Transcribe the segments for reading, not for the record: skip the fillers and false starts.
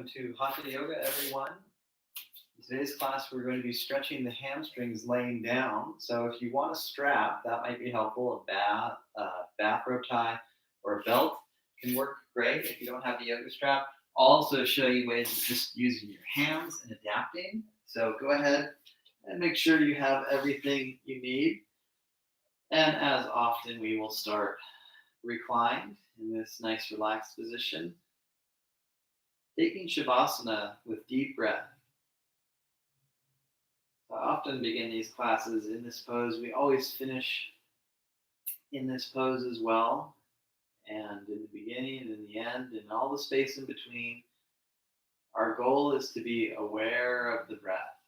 Welcome to Hatha Yoga, everyone. In today's class, we're going to be stretching the hamstrings laying down. So if you want a strap, that might be helpful. Bathrobe tie, or a belt can work great if you don't have the yoga strap. I'll also show you ways of just using your hands and adapting. So go ahead and make sure you have everything you need. And as often, we will start reclined in this nice relaxed position. Taking Shavasana with deep breath. I often begin these classes in this pose. We always finish in this pose as well. And in the beginning and in the end and all the space in between, our goal is to be aware of the breath.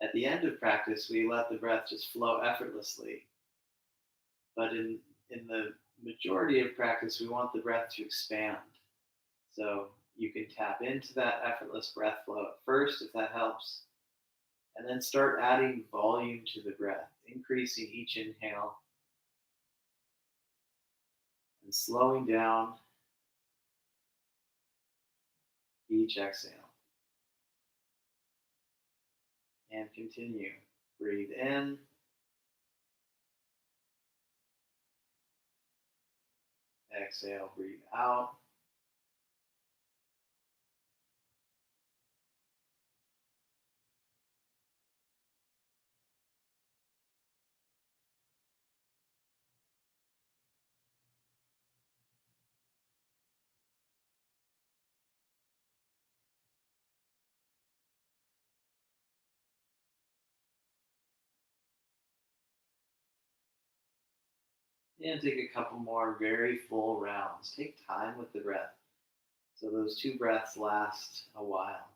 At the end of practice, we let the breath just flow effortlessly. But in the majority of practice, we want the breath to expand. So you can tap into that effortless breath flow at first, if that helps, and then start adding volume to the breath, increasing each inhale and slowing down each exhale. And continue. Breathe in. Exhale, breathe out. And take a couple more very full rounds. Take time with the breath. So those two breaths last a while.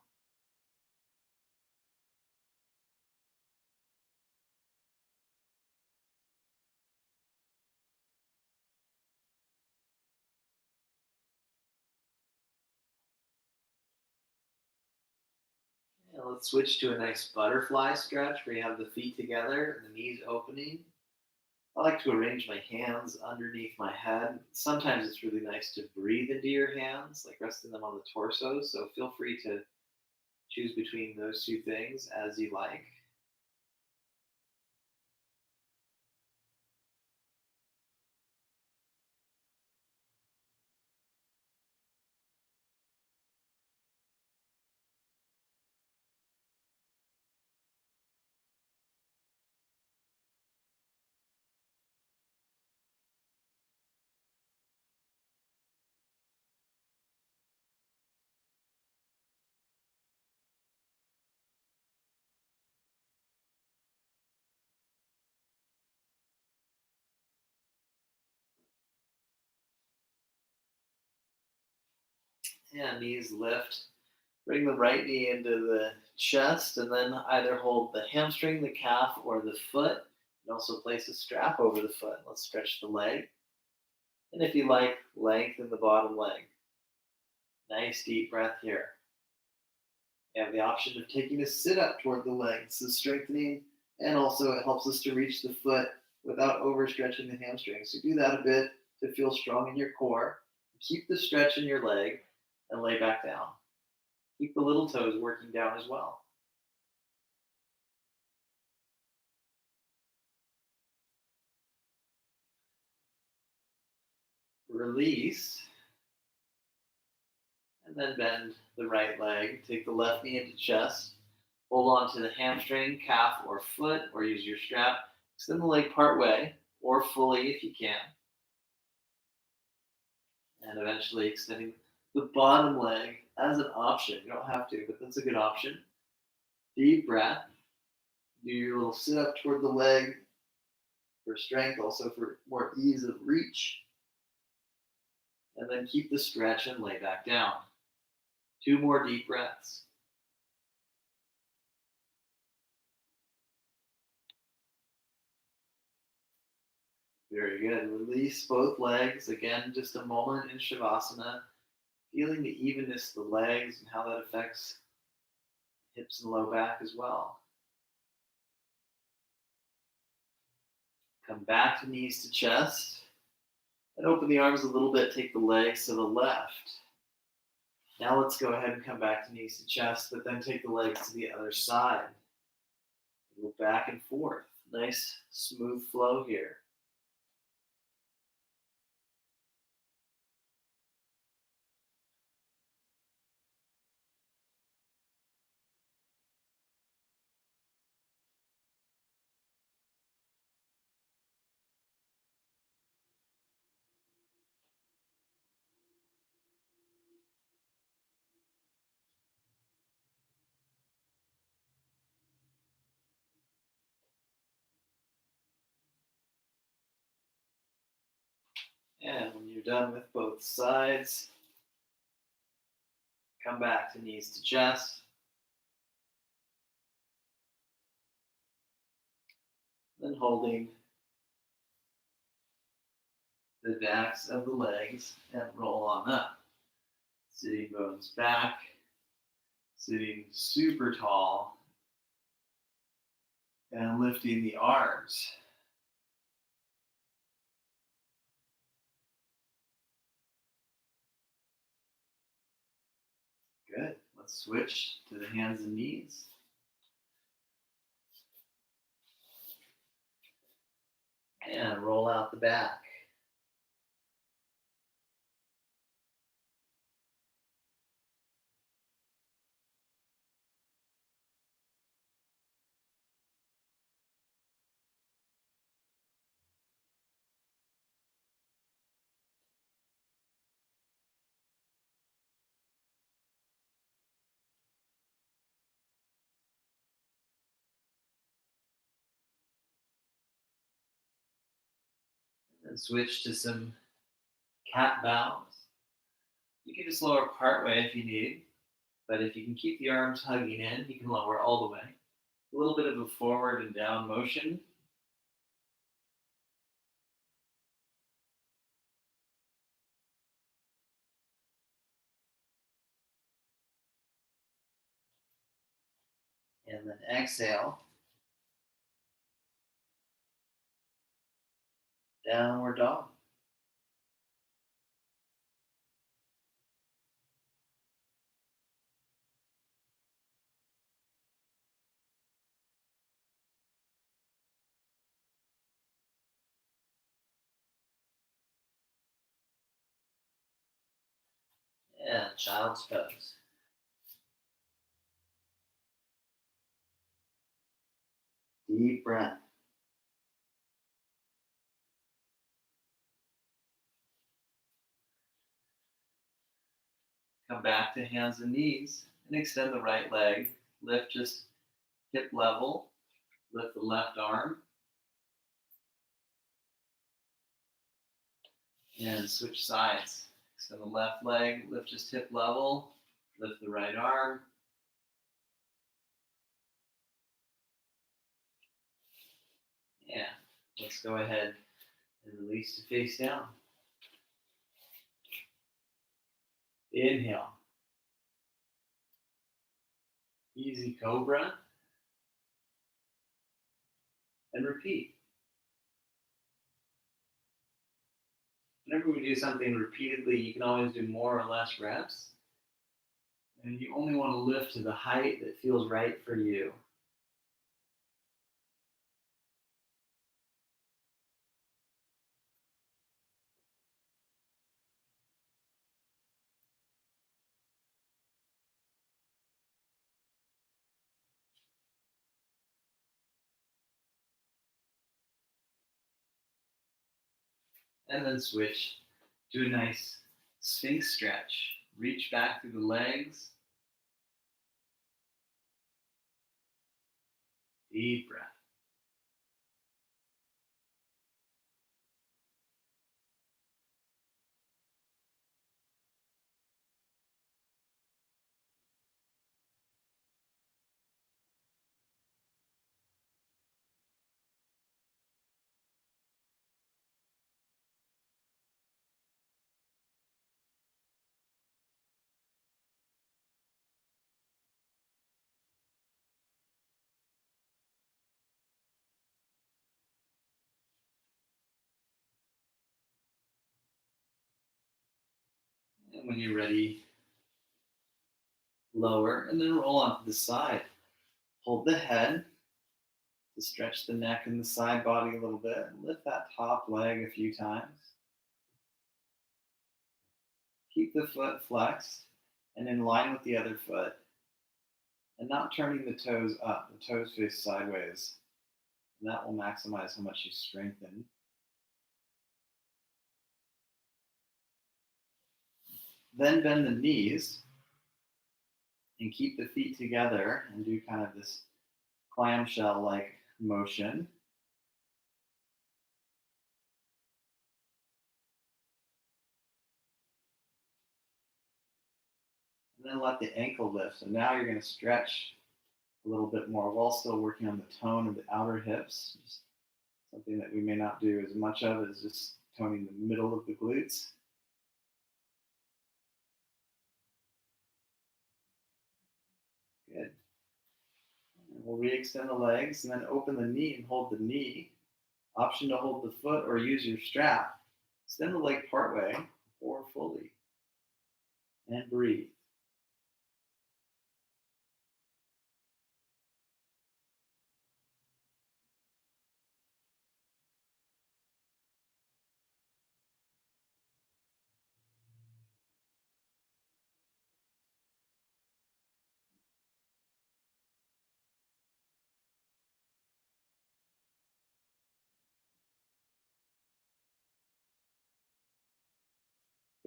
And let's switch to a nice butterfly stretch where you have the feet together and the knees opening. I like to arrange my hands underneath my head. Sometimes it's really nice to breathe into your hands, like resting them on the torso. So feel free to choose between those two things as you like. And knees lift. Bring the right knee into the chest and then either hold the hamstring, the calf, or the foot. And also place a strap over the foot. Let's stretch the leg. And if you like, lengthen the bottom leg. Nice deep breath here. You have the option of taking a sit up toward the legs, so strengthening, and also it helps us to reach the foot without overstretching the hamstrings. So do that a bit to feel strong in your core. Keep the stretch in your leg and lay back down. Keep the little toes working down as well. Release. And then bend the right leg. Take the left knee into chest. Hold on to the hamstring, calf, or foot, or use your strap. Extend the leg part way, or fully if you can. And eventually extending the bottom leg as an option. You don't have to, but that's a good option. Deep breath. Do your little sit up toward the leg for strength, also for more ease of reach. And then keep the stretch and lay back down. 2 more deep breaths. Very good. Release both legs. Again, just a moment in Shavasana. Feeling the evenness of the legs and how that affects hips and low back as well. Come back to knees to chest. And open the arms a little bit. Take the legs to the left. Now let's go ahead and come back to knees to chest, but then take the legs to the other side. Go back and forth. Nice smooth flow here. And when you're done with both sides, come back to knees to chest. Then holding the backs of the legs and roll on up. Sitting bones back, sitting super tall, and lifting the arms. Good. Let's switch to the hands and knees. And roll out the back. And switch to some cat bows. You can just lower part way if you need, but if you can keep the arms hugging in, you can lower all the way. A little bit of a forward and down motion. And then exhale. Downward dog. And child's pose. Deep breath. Come back to hands and knees and extend the right leg. Lift just hip level. Lift the left arm. And switch sides. Extend the left leg, lift just hip level. Lift the right arm. Yeah, let's go ahead and release to face down. Inhale. Easy cobra. And repeat. Whenever we do something repeatedly, you can always do more or less reps. And you only want to lift to the height that feels right for you. And then switch to a nice Sphinx stretch. Reach back through the legs. Deep breath. And when you're ready, lower, and then roll onto the side. Hold the head to stretch the neck and the side body a little bit. Lift that top leg a few times. Keep the foot flexed and in line with the other foot, and not turning the toes up. The toes face sideways, and that will maximize how much you strengthen. Then bend the knees and keep the feet together and do kind of this clamshell-like motion. And then let the ankle lift. So now you're going to stretch a little bit more while still working on the tone of the outer hips. Just something that we may not do as much of is just toning the middle of the glutes. Good. And we'll re-extend the legs and then open the knee and hold the knee. Option to hold the foot or use your strap. Extend the leg partway or fully. And breathe.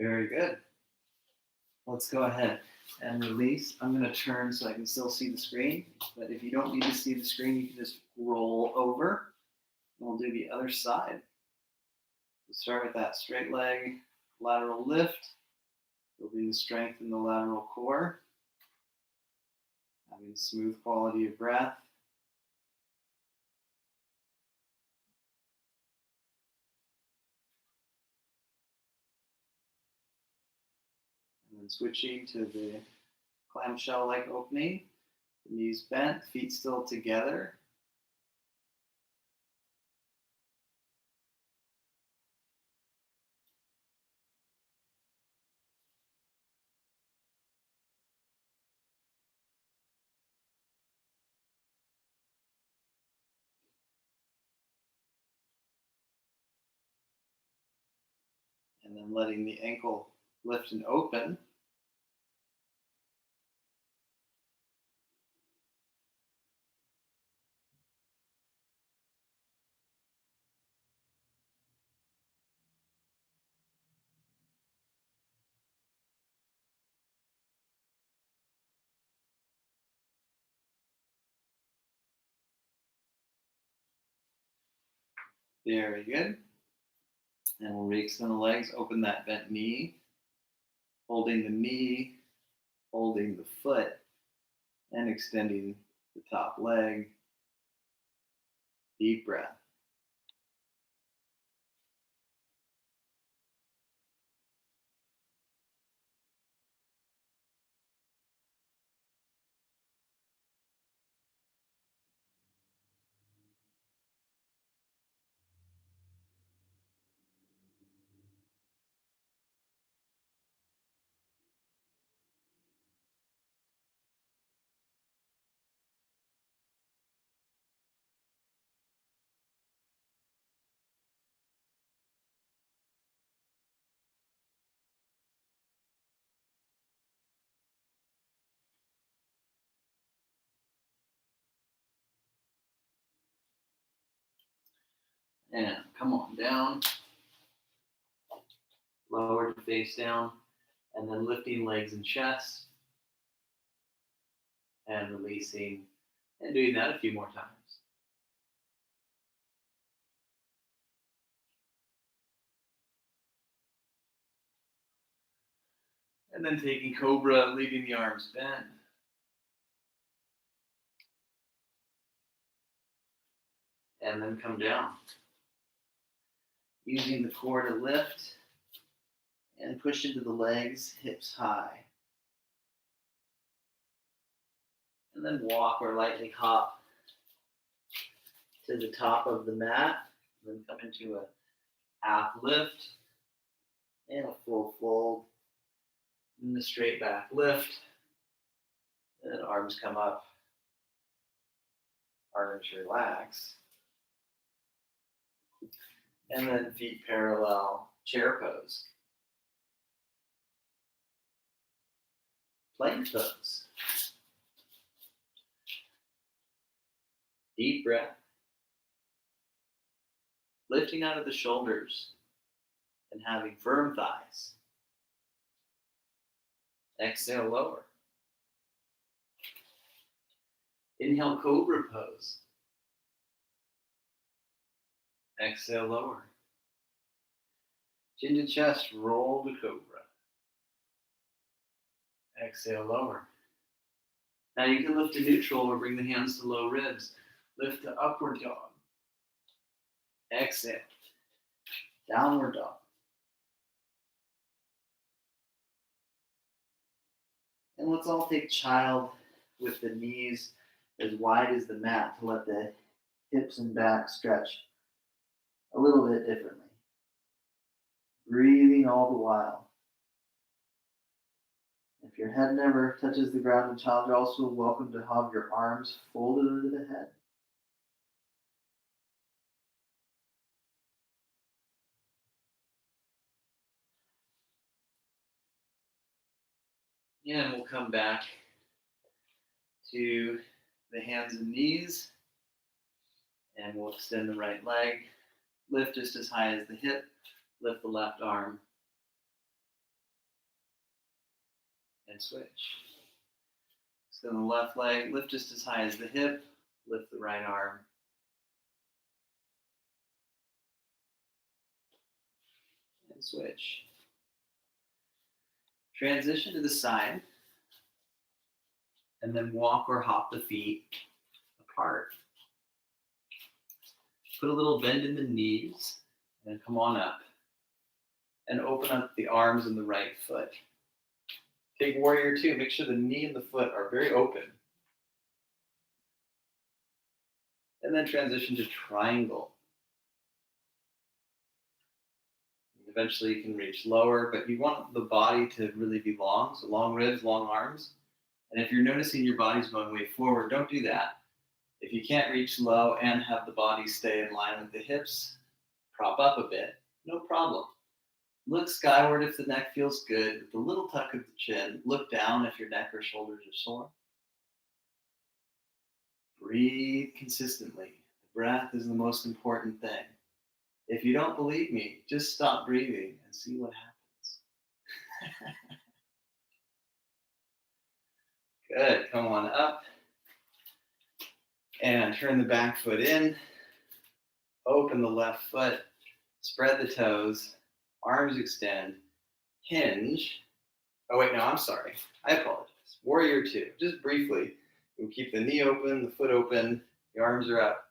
Very good. Let's go ahead and release. I'm going to turn so I can still see the screen. But if you don't need to see the screen, you can just roll over. And we'll do the other side. We'll start with that straight leg, lateral lift, building the strength in the lateral core, having smooth quality of breath. And then switching to the clamshell-like opening, the knees bent, feet still together. And then letting the ankle lift and open. Very good. And we'll re-extend the legs, open that bent knee, holding the knee, holding the foot, and extending the top leg. Deep breath. And come on down. Lower to face down. And then lifting legs and chest. And releasing. And doing that a few more times. And then taking Cobra, leaving the arms bent. And then come down. Using the core to lift and push into the legs, hips high. And then walk or lightly hop to the top of the mat. And then come into a half lift and a full fold. And the straight back lift. Then arms come up, arms relax. And then feet parallel, chair pose. Plank pose. Deep breath. Lifting out of the shoulders and having firm thighs. Exhale, lower. Inhale, cobra pose. Exhale, lower. Chin to chest, roll to cobra. Exhale, lower. Now you can lift to neutral or bring the hands to low ribs. Lift to upward dog. Exhale. Downward dog. And let's all take child with the knees as wide as the mat to let the hips and back stretch a little bit differently. Breathing all the while. If your head never touches the ground in child, you're also welcome to have your arms folded under the head. And we'll come back to the hands and knees. And we'll extend the right leg. Lift just as high as the hip. Lift the left arm. And switch. Extend the left leg. Lift just as high as the hip. Lift the right arm. And switch. Transition to the side. And then walk or hop the feet apart. Put a little bend in the knees. And come on up. And open up the arms and the right foot. Take warrior two. Make sure the knee and the foot are very open. And then transition to triangle. Eventually you can reach lower, but you want the body to really be long. So long ribs, long arms. And if you're noticing your body's going way forward, don't do that. If you can't reach low and have the body stay in line with the hips, prop up a bit, no problem. Look skyward if the neck feels good, with a little tuck of the chin. Look down if your neck or shoulders are sore. Breathe consistently. The breath is the most important thing. If you don't believe me, just stop breathing and see what happens. Good. Come on up. And turn the back foot in. Open the left foot. Spread the toes. Arms extend. Hinge. Oh, wait, no, I'm sorry. I apologize. Warrior two. Just briefly. You keep the knee open, the foot open. The arms are up.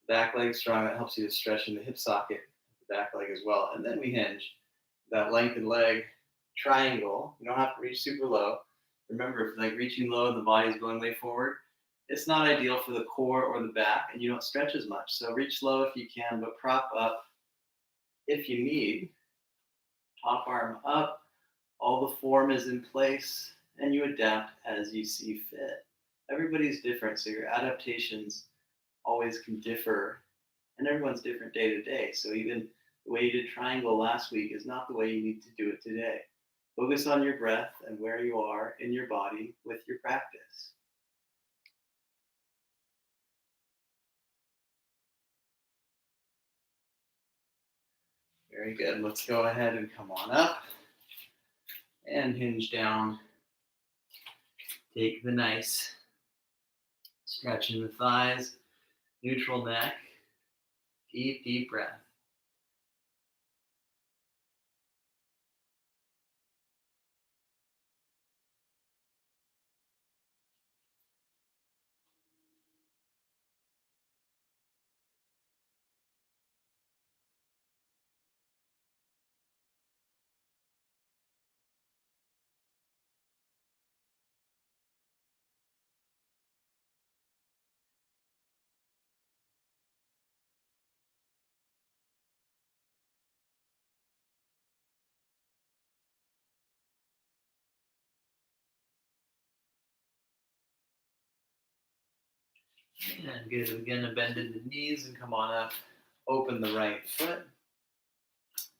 Back leg strong. That helps you to stretch in the hip socket. The back leg as well. And then we hinge. That lengthened leg. Triangle. You don't have to reach super low. Remember, if like reaching low and the body's going way forward, it's not ideal for the core or the back, and you don't stretch as much. So reach low if you can, but prop up if you need. Top arm up. All the form is in place, and you adapt as you see fit. Everybody's different, so your adaptations always can differ, and everyone's different day to day. So even the way you did triangle last week is not the way you need to do it today. Focus on your breath and where you are in your body with your practice. Very good. Let's go ahead and come on up and hinge down. Take the nice stretch in the thighs, neutral neck, deep, deep breath. And good. Again, a bend in the knees and come on up. Open the right foot.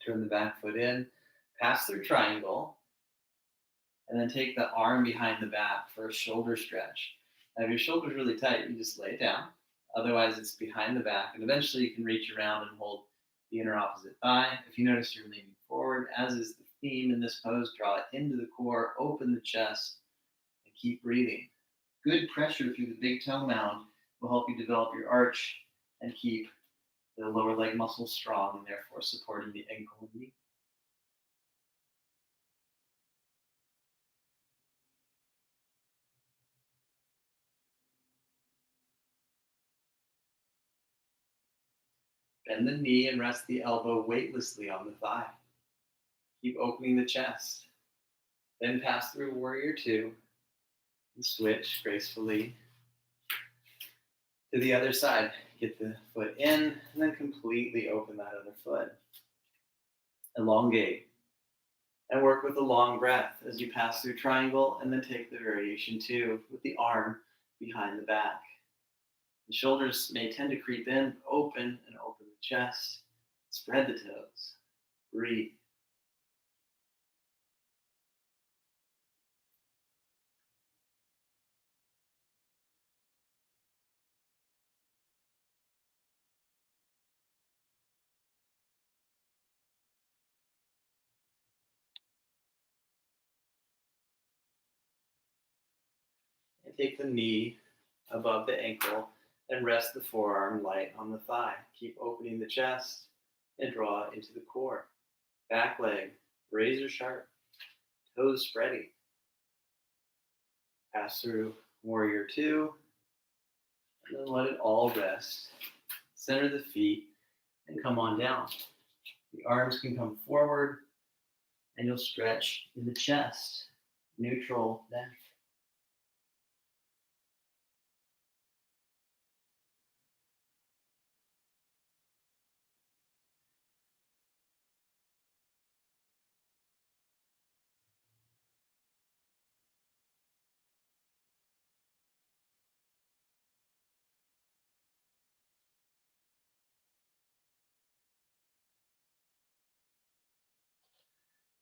Turn the back foot in. Pass through triangle. And then take the arm behind the back for a shoulder stretch. Now, if your shoulder's really tight, you just lay it down. Otherwise, it's behind the back. And eventually, you can reach around and hold the inner opposite thigh. If you notice you're leaning forward, as is the theme in this pose, draw it into the core, open the chest, and keep breathing. Good pressure through the big toe mound will help you develop your arch and keep the lower leg muscles strong and therefore supporting the ankle and knee. Bend the knee and rest the elbow weightlessly on the thigh. Keep opening the chest. Then pass through warrior two and switch gracefully to the other side. Get the foot in and then completely open that other foot. Elongate and work with a long breath as you pass through triangle and then take the variation two with the arm behind the back. The shoulders may tend to creep in, open and open the chest. Spread the toes. Breathe. And take the knee above the ankle and rest the forearm light on the thigh. Keep opening the chest and draw into the core. Back leg, razor sharp, toes spreading. Pass through warrior two, and then let it all rest. Center the feet and come on down. The arms can come forward and you'll stretch in the chest, neutral neck.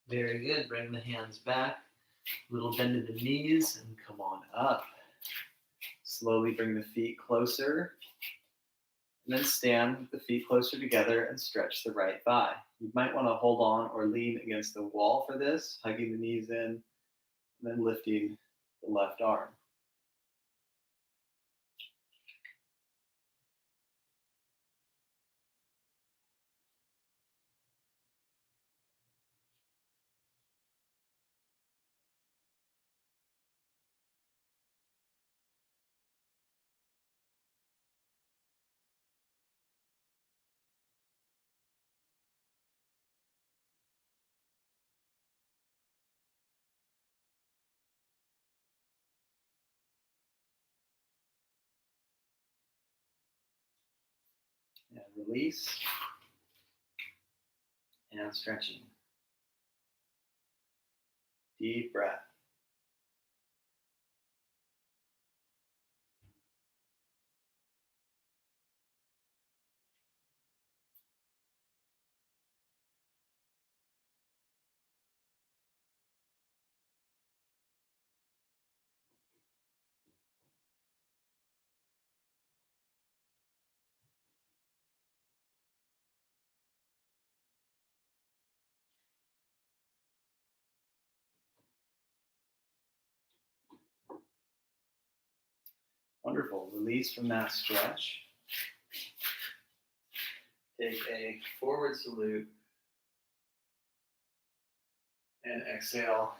Very good. Bring the hands back. Little bend in the knees and come on up. Slowly bring the feet closer. And then stand with the feet closer together and stretch the right thigh. You might want to hold on or lean against the wall for this, hugging the knees in, and then lifting the left arm. And release. And stretching. Deep breath. Wonderful. Release from that stretch. Take a forward salute and exhale.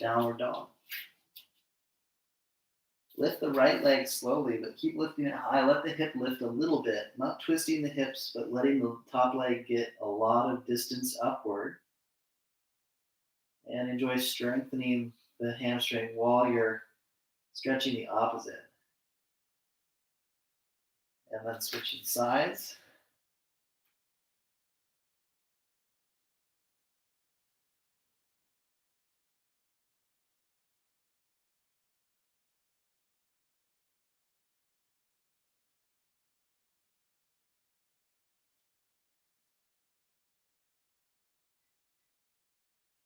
Downward dog. Lift the right leg slowly, but keep lifting it high. Let the hip lift a little bit, not twisting the hips, but letting the top leg get a lot of distance upward. And enjoy strengthening the hamstring while you're stretching the opposite. And then switching sides.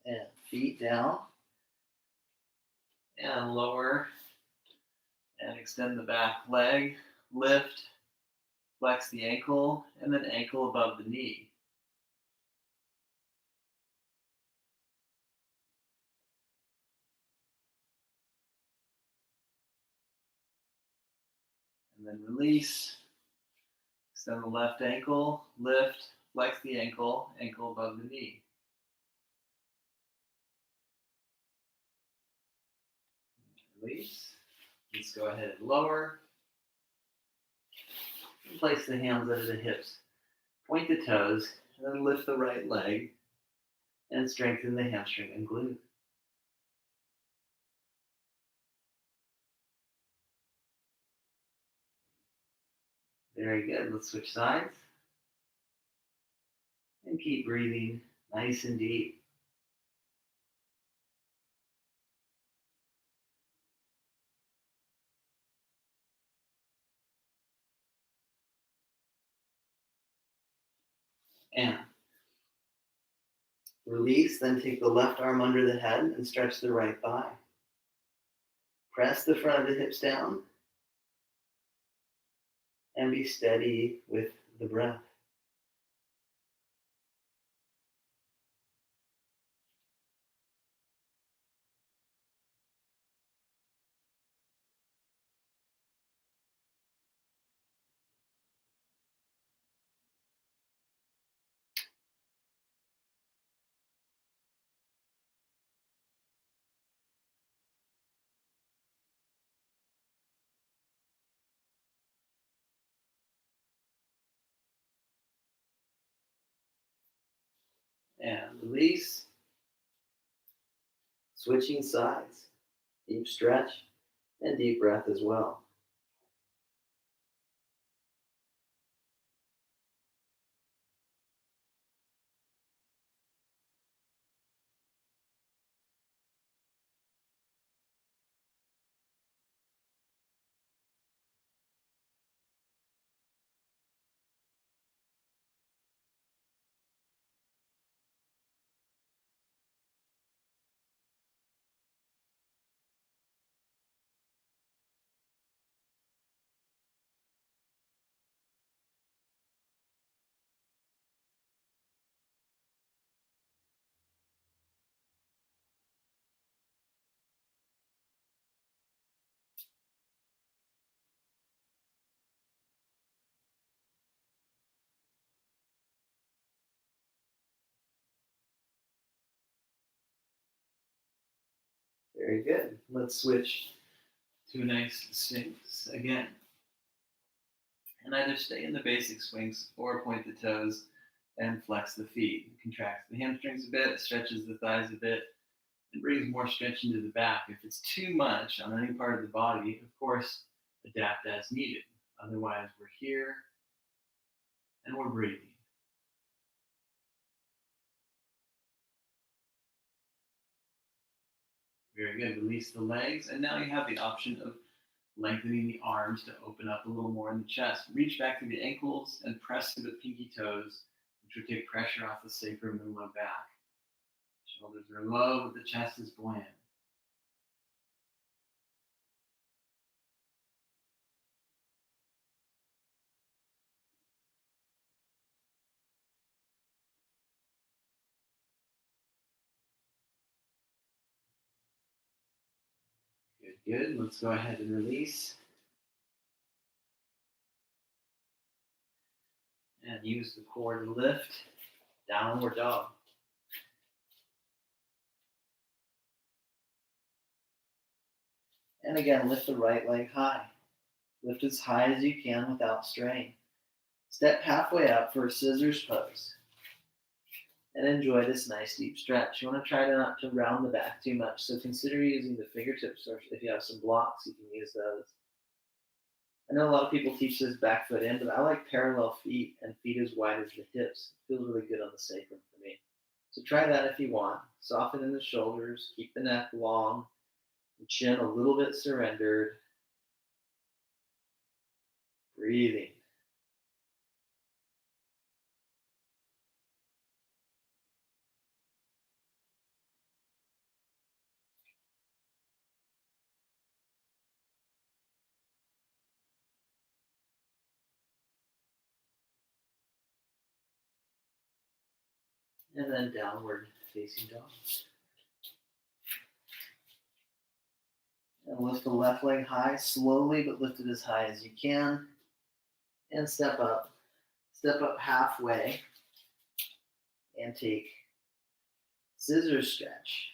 And feet down. And lower. And extend the back leg. Lift. Flex the ankle. And then ankle above the knee. And then release. Extend the left ankle. Lift. Flex the ankle. Ankle above the knee. Release. Let's go ahead and lower. And place the hands under the hips. Point the toes, and then lift the right leg, and strengthen the hamstring and glute. Very good. Let's switch sides. And keep breathing nice and deep. And release, then take the left arm under the head and stretch the right thigh. Press the front of the hips down and be steady with the breath. And release. Switching sides. Deep stretch and deep breath as well. Very good. Let's switch to a nice Sphinx again. And either stay in the basic Sphinx or point the toes and flex the feet. It contracts the hamstrings a bit, stretches the thighs a bit, and brings more stretch into the back. If it's too much on any part of the body, of course, adapt as needed. Otherwise, we're here and we're breathing. Very good. Release the legs, and now you have the option of lengthening the arms to open up a little more in the chest. Reach back to the ankles and press to the pinky toes, which would take pressure off the sacrum and low back. Shoulders are low, but the chest is buoyant. Good, good. Let's go ahead and release. And use the core to lift. Downward dog. And again, lift the right leg high. Lift as high as you can without strain. Step halfway up for a scissors pose. And enjoy this nice deep stretch. You want to try not to round the back too much, so consider using the fingertips, or if you have some blocks, you can use those. I know a lot of people teach this back foot in, but I like parallel feet and feet as wide as the hips. It feels really good on the sacrum for me. So try that if you want. Soften in the shoulders, keep the neck long, the chin a little bit surrendered. Breathing. And then downward facing dog. And lift the left leg high, slowly, but lift it as high as you can. And step up. Step up halfway. And take scissor stretch.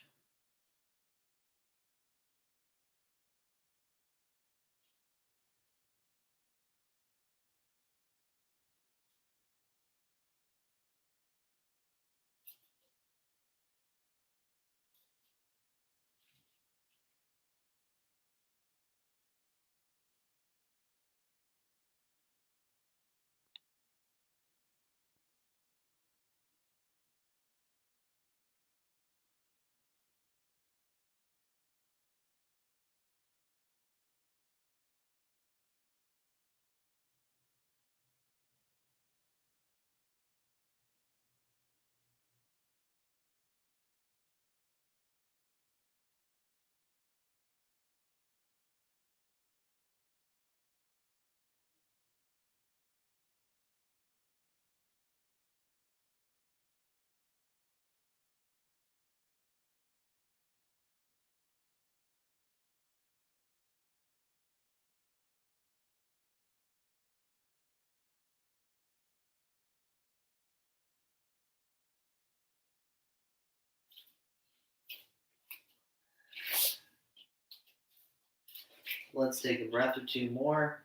Let's take a breath or two more.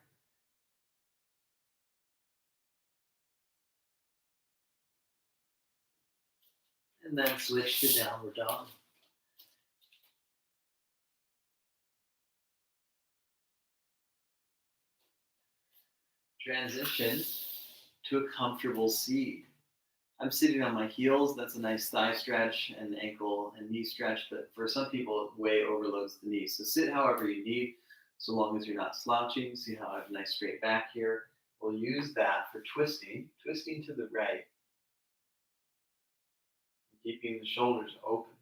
And then switch to downward dog. Transition to a comfortable seat. I'm sitting on my heels. That's a nice thigh stretch and ankle and knee stretch, but for some people, it way overloads the knees. So sit however you need, so long as you're not slouching. See how I have a nice straight back here. We'll use that for twisting to the right, keeping the shoulders open.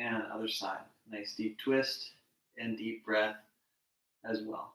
And other side. Nice deep twist and deep breath as well.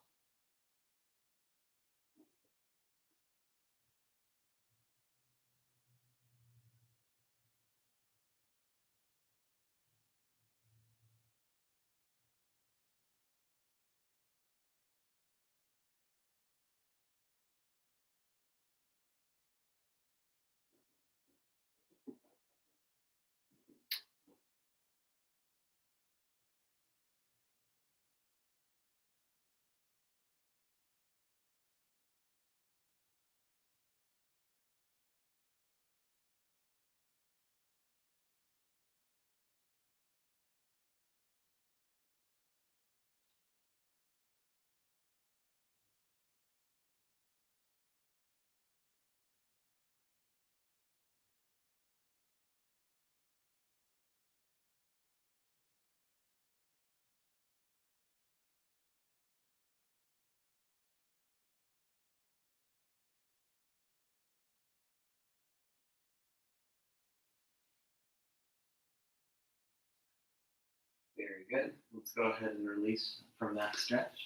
Very good. Let's go ahead and release from that stretch.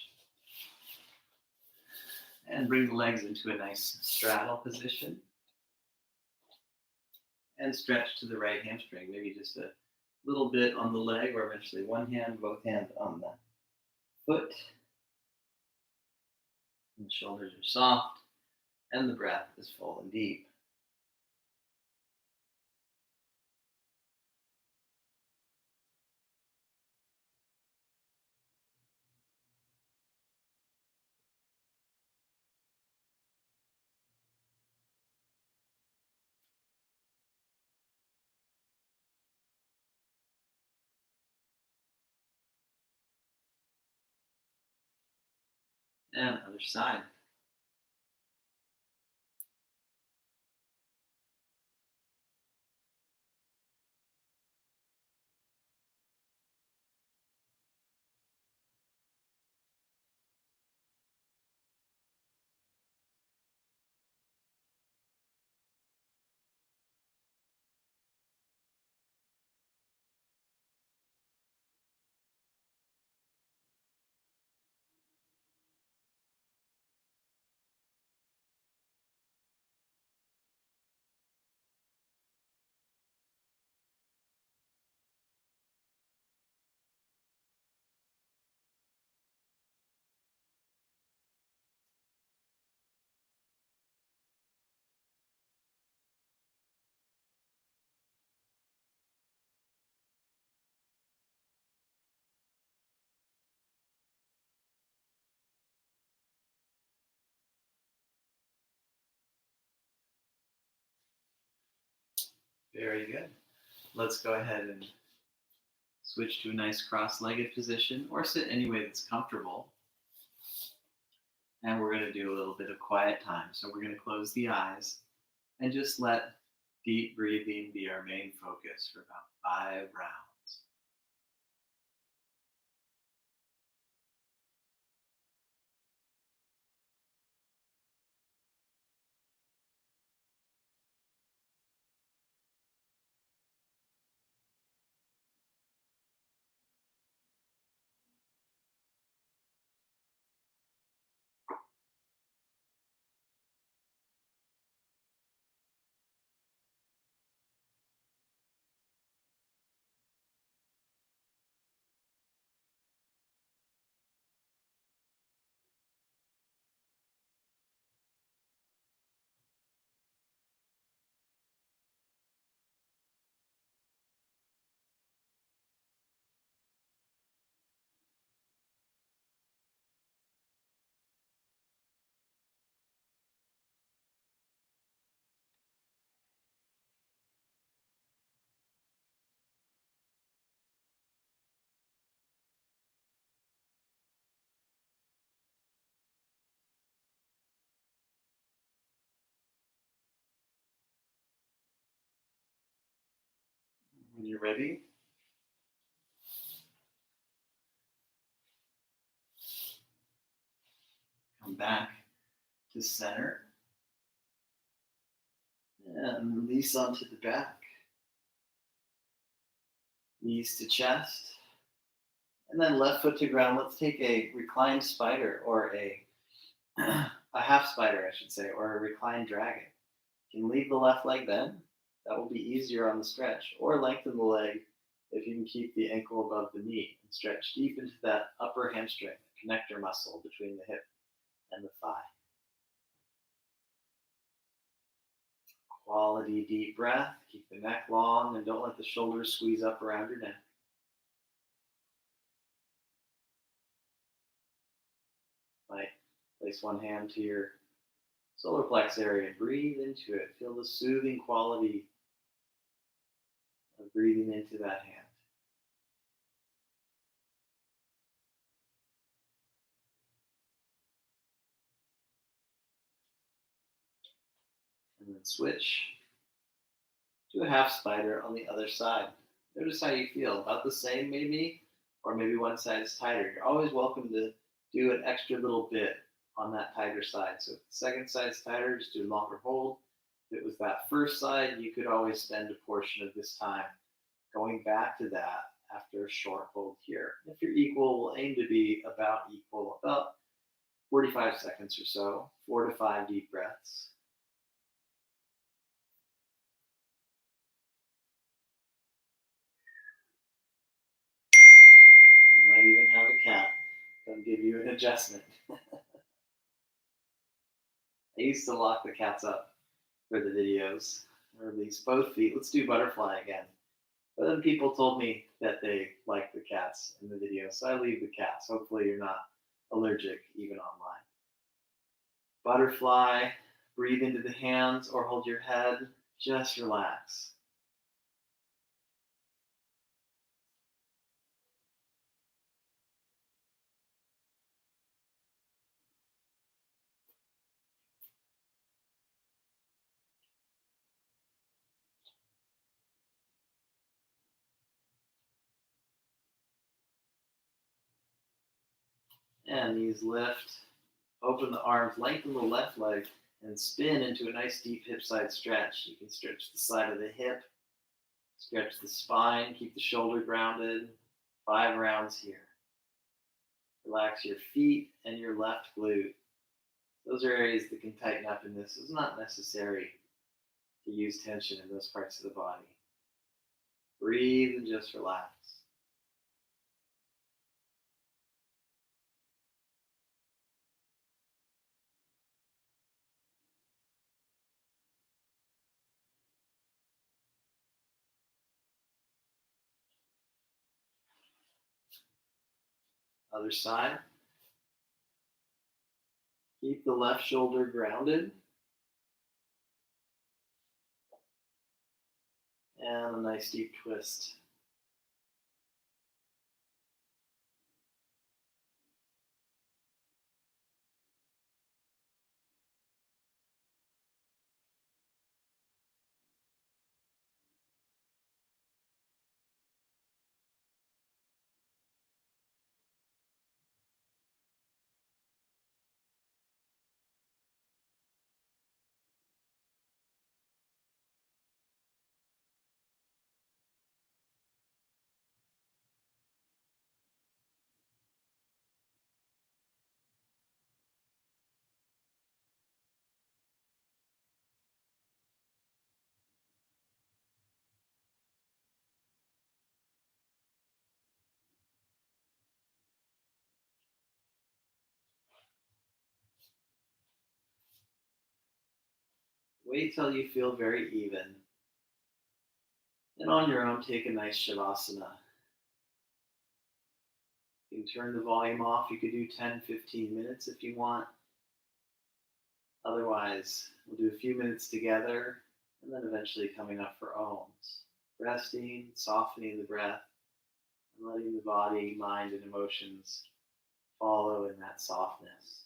And bring the legs into a nice straddle position. And stretch to the right hamstring. Maybe just a little bit on the leg, or eventually one hand, both hands on the foot. And the shoulders are soft, and the breath is full and deep. And other side. Very good. Let's go ahead and switch to a nice cross-legged position or sit any way that's comfortable. And we're going to do a little bit of quiet time. So we're going to close the eyes and just let deep breathing be our main focus for about 5 rounds. When you're ready, come back to center and release onto the back. Knees to chest. And then left foot to ground. Let's take a reclined spider or a half spider, I should say, or a reclined dragon. You can leave the left leg bent. That will be easier on the stretch. Or lengthen the leg if you can keep the ankle above the knee and stretch deep into that upper hamstring, the connector muscle between the hip and the thigh. Quality deep breath. Keep the neck long and don't let the shoulders squeeze up around your neck. Right. Place one hand to your solar plex area. Breathe into it. Feel the soothing quality of breathing into that hand. And then switch to a half spider on the other side. Notice how you feel. About the same maybe, or maybe one side is tighter. You're always welcome to do an extra little bit on that tighter side. So if the second side's tighter, just do a longer hold. If it was that first side, you could always spend a portion of this time going back to that after a short hold here. If you're equal, we'll aim to be about equal, about 45 seconds or so, 4 to 5 deep breaths. You might even have a cat come give you an adjustment. I used to lock the cats up for the videos, or at least both feet. Let's do butterfly again. But then people told me that they like the cats in the video, so I leave the cats. Hopefully you're not allergic even online. Butterfly, breathe into the hands or hold your head. Just relax. And knees lift. Open the arms, lengthen the left leg, and spin into a nice deep hip side stretch. You can stretch the side of the hip, stretch the spine, keep the shoulder grounded. 5 rounds here. Relax your feet and your left glute. Those are areas that can tighten up in this. It's not necessary to use tension in those parts of the body. Breathe and just relax. Other side. Keep the left shoulder grounded. And a nice deep twist. Wait till you feel very even. And on your own, take a nice Shavasana. You can turn the volume off. You could do 10, 15 minutes if you want. Otherwise, we'll do a few minutes together and then eventually coming up for Ohms. Resting, softening the breath, and letting the body, mind, and emotions follow in that softness.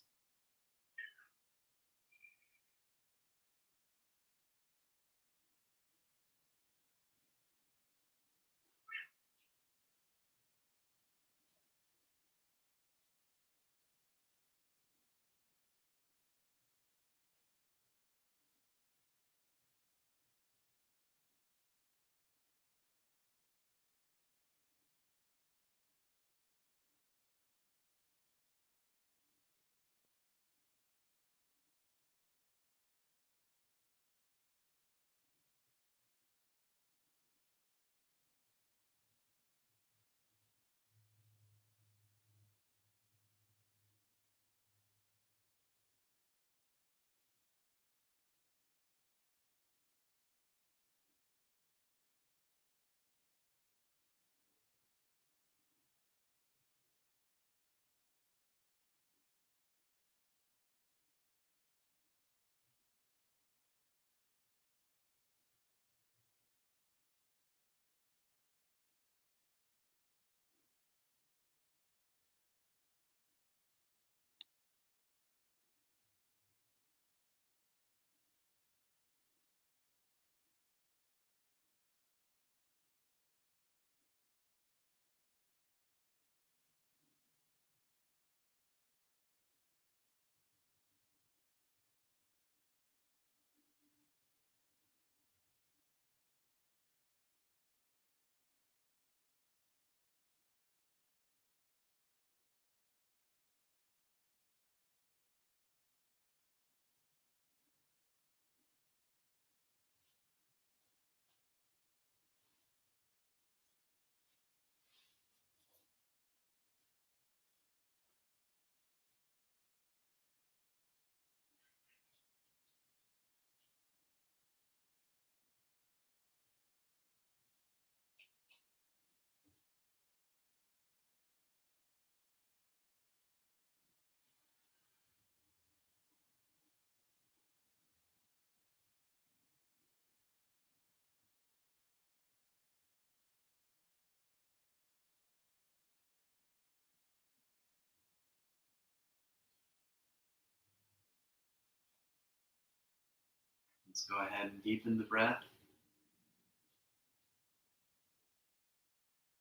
Let's go ahead and deepen the breath.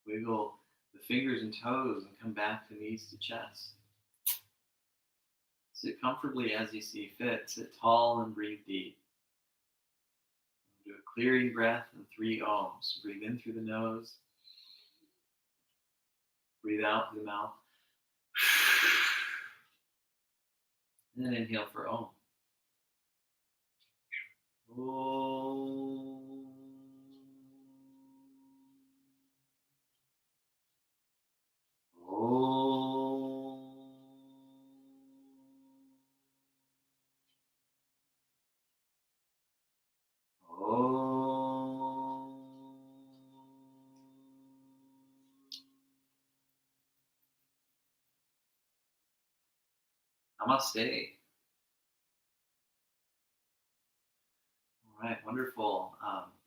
Wiggle the fingers and toes and come back to knees to chest. Sit comfortably as you see fit. Sit tall and breathe deep. Do a clearing breath and 3 ohms. Breathe in through the nose. Breathe out through the mouth. And then inhale for Om. Om. Om. Om. Namaste. All right, wonderful.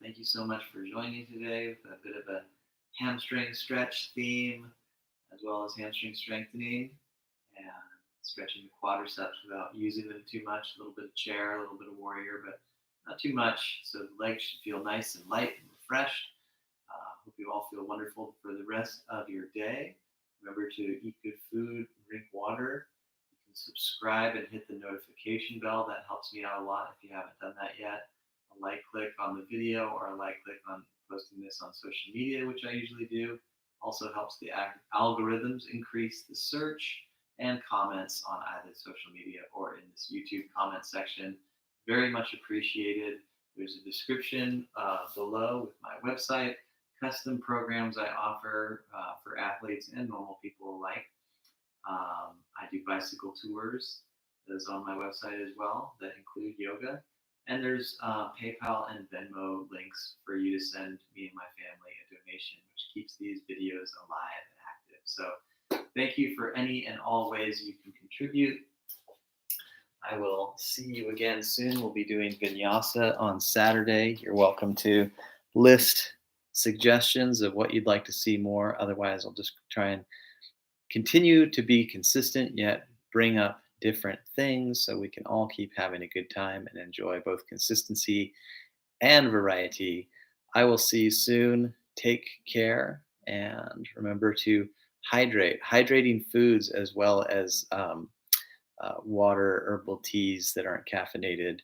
Thank you so much for joining today with a bit of a hamstring stretch theme, as well as hamstring strengthening and stretching the quadriceps without using them too much. A little bit of chair, a little bit of warrior, but not too much. So the legs should feel nice and light and refreshed. Hope you all feel wonderful for the rest of your day. Remember to eat good food, drink water. You can subscribe and hit the notification bell. That helps me out a lot if you haven't done that yet. A like click on the video or a like click on posting this on social media, which I usually do, also helps the algorithms increase the search and comments on either social media or in this YouTube comment section. Very much appreciated. There's a description below with my website, custom programs I offer for athletes and normal people alike. I do bicycle tours. That is on my website as well that include yoga. And there's PayPal and Venmo links for you to send me and my family a donation, which keeps these videos alive and active. So thank you for any and all ways you can contribute. I will see you again soon. We'll be doing vinyasa on Saturday. You're welcome to list suggestions of what you'd like to see more. Otherwise, I'll just try and continue to be consistent, yet bring up different things so we can all keep having a good time and enjoy both consistency and variety. I will see you soon. Take care and remember to hydrate. Hydrating foods as well as water, herbal teas that aren't caffeinated,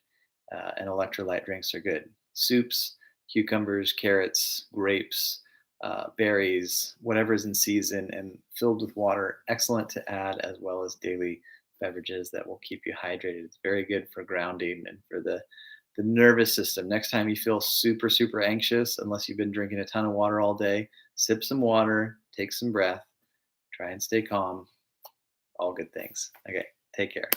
and electrolyte drinks are good. Soups, cucumbers, carrots, grapes, berries, whatever's in season and filled with water, excellent to add, as well as daily beverages that will keep you hydrated. It's very good for grounding and for the nervous system. Next time you feel super, super anxious, unless you've been drinking a ton of water all day, sip some water, take some breath, try and stay calm. All good things. Okay, take care.